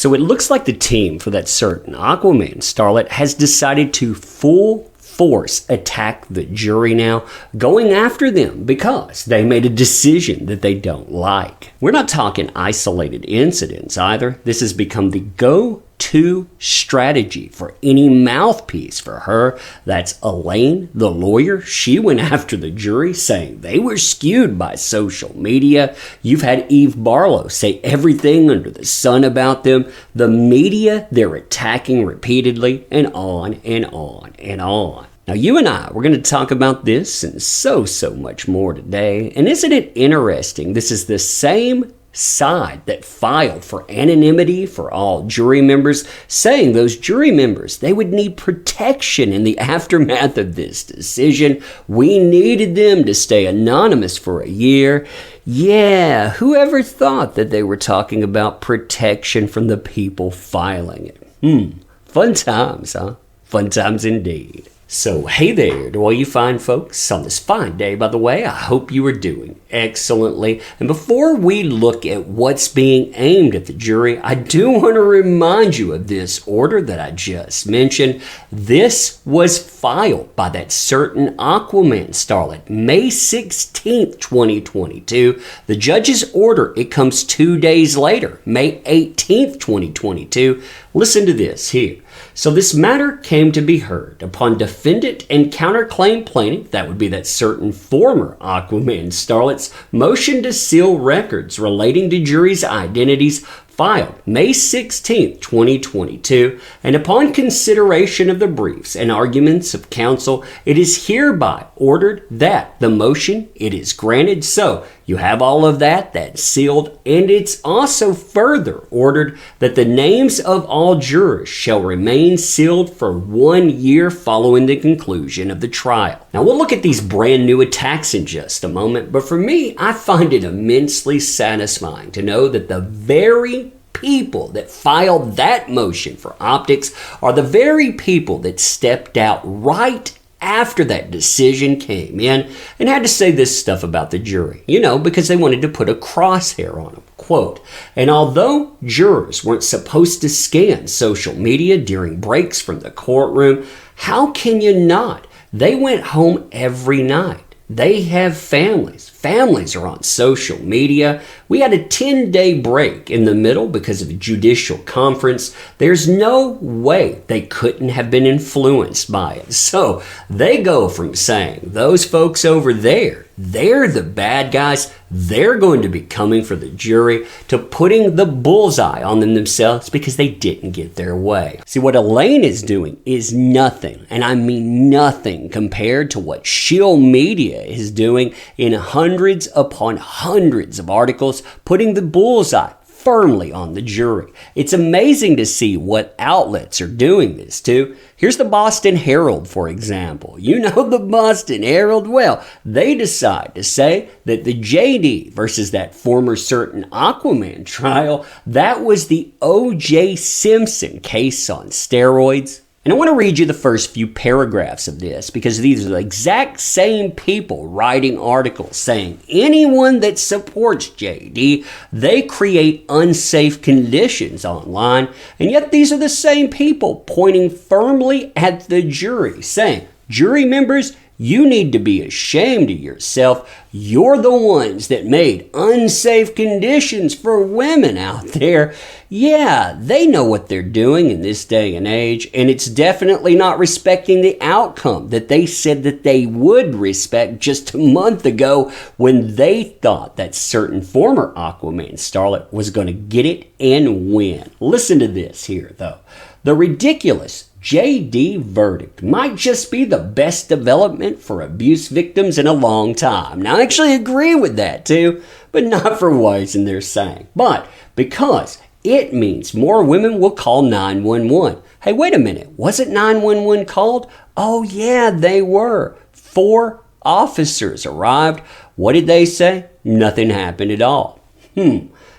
So it looks like the team for that certain Aquaman starlet has decided to full force attack the jury now, going after them because they made a decision that they don't like. We're not talking isolated incidents either. This has become the go-to strategy for any mouthpiece for her. That's Elaine, the lawyer. She went after the jury saying they were skewed by social media. You've had Eve Barlow say everything under the sun about them. The media they're attacking repeatedly, and on and on and on. Now, you and I, we're going to talk about this and so much more today. And isn't it interesting? This is the same side that filed for anonymity for all jury members, saying those jury members, they would need protection in the aftermath of this decision. We needed them to stay anonymous for a year. Yeah, whoever thought that they were talking about protection from the people filing it? Fun times, huh? Fun times indeed. So, hey there to all you fine folks on this fine day, by the way. I hope you are doing excellently. And before we look at what's being aimed at the jury, I do want to remind you of this order that I just mentioned. This was filed by that certain Aquaman starlet, May 16th, 2022. The judge's order, it comes 2 days later, May 18th, 2022. Listen to this here. So this matter came to be heard upon defendant and counterclaim plaintiff, that would be that certain former Aquaman starlet's motion to seal records relating to jury's identities, filed May 16, 2022, and upon consideration of the briefs and arguments of counsel, it is hereby ordered that the motion, it is granted. So you have all of that, that's sealed, and it's also further ordered that the names of all jurors shall remain sealed for 1 year following the conclusion of the trial. Now we'll look at these brand new attacks in just a moment, but for me, I find it immensely satisfying to know that the very people that filed that motion for optics are the very people that stepped out right after that decision came in and had to say this stuff about the jury, because they wanted to put a crosshair on them. Quote, and although jurors weren't supposed to scan social media during breaks from the courtroom, how can you not? They went home every night. They have families. Families are on social media. We had a 10-day break in the middle because of a judicial conference. There's no way they couldn't have been influenced by it. So they go from saying those folks over there, they're the bad guys, they're going to be coming for the jury, to putting the bullseye on them themselves because they didn't get their way. See, what Elaine is doing is nothing, and I mean nothing, compared to what Shield Media is doing in hundreds upon hundreds of articles, putting the bullseye firmly on the jury. It's amazing to see what outlets are doing this to. Here's the Boston Herald, for example. You know the Boston Herald well. They decide to say that the JD versus that former certain Aquaman trial, that was the O.J. Simpson case on steroids. And I want to read you the first few paragraphs of this because these are the exact same people writing articles saying anyone that supports JD, they create unsafe conditions online. And yet these are the same people pointing firmly at the jury saying, jury members, you need to be ashamed of yourself. You're the ones that made unsafe conditions for women out there. Yeah, they know what they're doing in this day and age, and it's definitely not respecting the outcome that they said that they would respect just a month ago when they thought that certain former Aquaman starlet was going to get it and win. Listen to this here, though. The ridiculous JD verdict might just be the best development for abuse victims in a long time. Now, I actually agree with that too, but not for what they're saying. But because it means more women will call 911. Hey, wait a minute. Wasn't 911 called? Oh, yeah, they were. 4 officers arrived. What did they say? Nothing happened at all.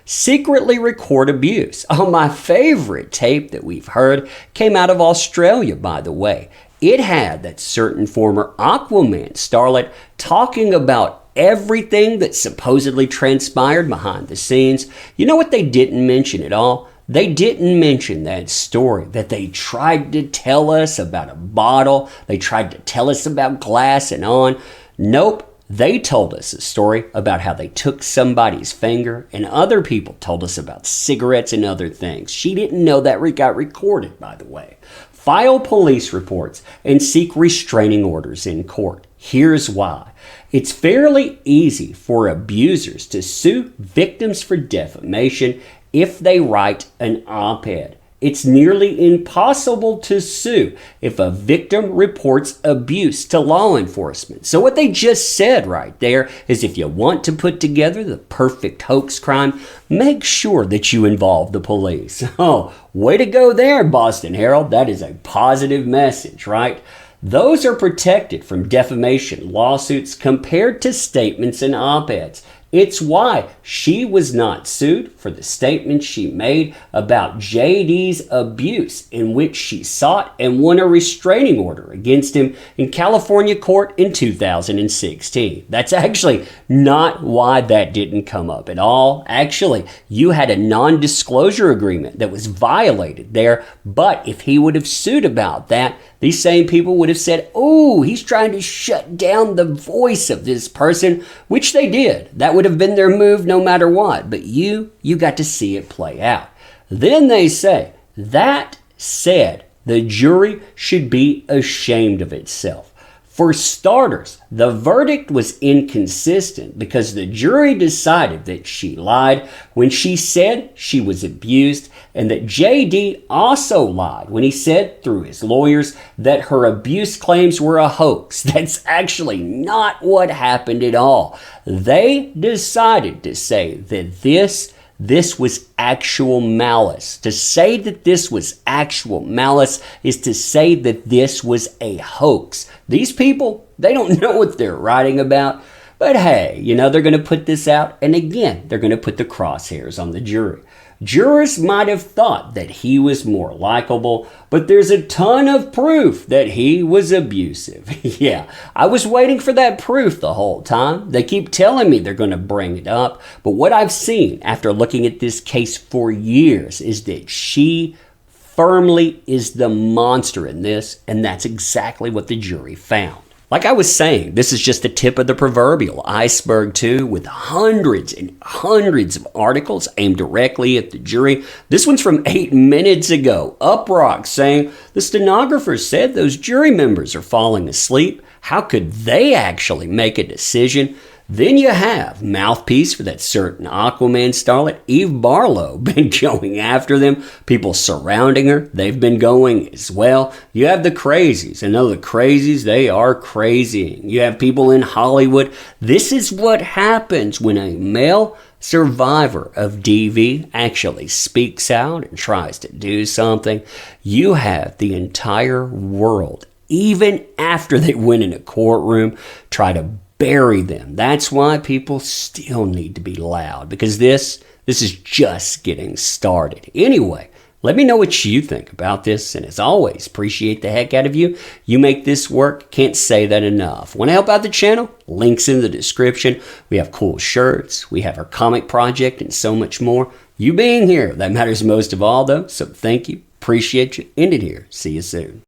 Secretly record abuse. Oh, my favorite tape that we've heard came out of Australia, by the way. It had that certain former Aquaman starlet talking about everything that supposedly transpired behind the scenes. You know what they didn't mention at all? They didn't mention that story that they tried to tell us about a bottle. They tried to tell us about glass and on. Nope. They told us a story about how they took somebody's finger, and other people told us about cigarettes and other things. She didn't know that got recorded, by the way. File police reports and seek restraining orders in court. Here's why. It's fairly easy for abusers to sue victims for defamation if they write an op-ed. It's nearly impossible to sue if a victim reports abuse to law enforcement. So what they just said right there is if you want to put together the perfect hoax crime, make sure that you involve the police. Oh, way to go there, Boston Herald. That is a positive message, right? Those are protected from defamation lawsuits compared to statements and op-eds. It's why she was not sued for the statement she made about JD's abuse, in which she sought and won a restraining order against him in California court in 2016. That's actually not why that didn't come up at all. Actually, you had a non-disclosure agreement that was violated there, but if he would have sued about that, these same people would have said, oh, he's trying to shut down the voice of this person, which they did. That would have been their move no matter what. But you got to see it play out. Then they say, that said, the jury should be ashamed of itself. For starters, the verdict was inconsistent because the jury decided that she lied when she said she was abused, and that JD also lied when he said through his lawyers that her abuse claims were a hoax. That's actually not what happened at all. They decided to say that this was actual malice. To say that this was actual malice is to say that this was a hoax. These people, they don't know what they're writing about. But hey, they're going to put this out. And again, they're going to put the crosshairs on the jury. Jurors might have thought that he was more likable, but there's a ton of proof that he was abusive. Yeah, I was waiting for that proof the whole time. They keep telling me they're going to bring it up, but what I've seen after looking at this case for years is that she firmly is the monster in this, and that's exactly what the jury found. Like I was saying, this is just the tip of the proverbial iceberg too, with hundreds and hundreds of articles aimed directly at the jury. This one's from 8 minutes ago. Uprock saying, the stenographer said those jury members are falling asleep. How could they actually make a decision? Then you have mouthpiece for that certain Aquaman starlet, Eve Barlow, been going after them. People surrounding her, they've been going as well. You have the crazies, and the crazies, they are crazying. You have people in Hollywood. This is what happens when a male survivor of DV actually speaks out and tries to do something. You have the entire world, even after they went in a courtroom, try to bury them. That's why people still need to be loud, because this is just getting started. Anyway, let me know what you think about this, and as always, appreciate the heck out of you. You make this work. Can't say that enough. Want to help out the channel? Links in the description. We have cool shirts. We have our comic project and so much more. You being here, that matters most of all though, so thank you. Appreciate you. End it here. See you soon.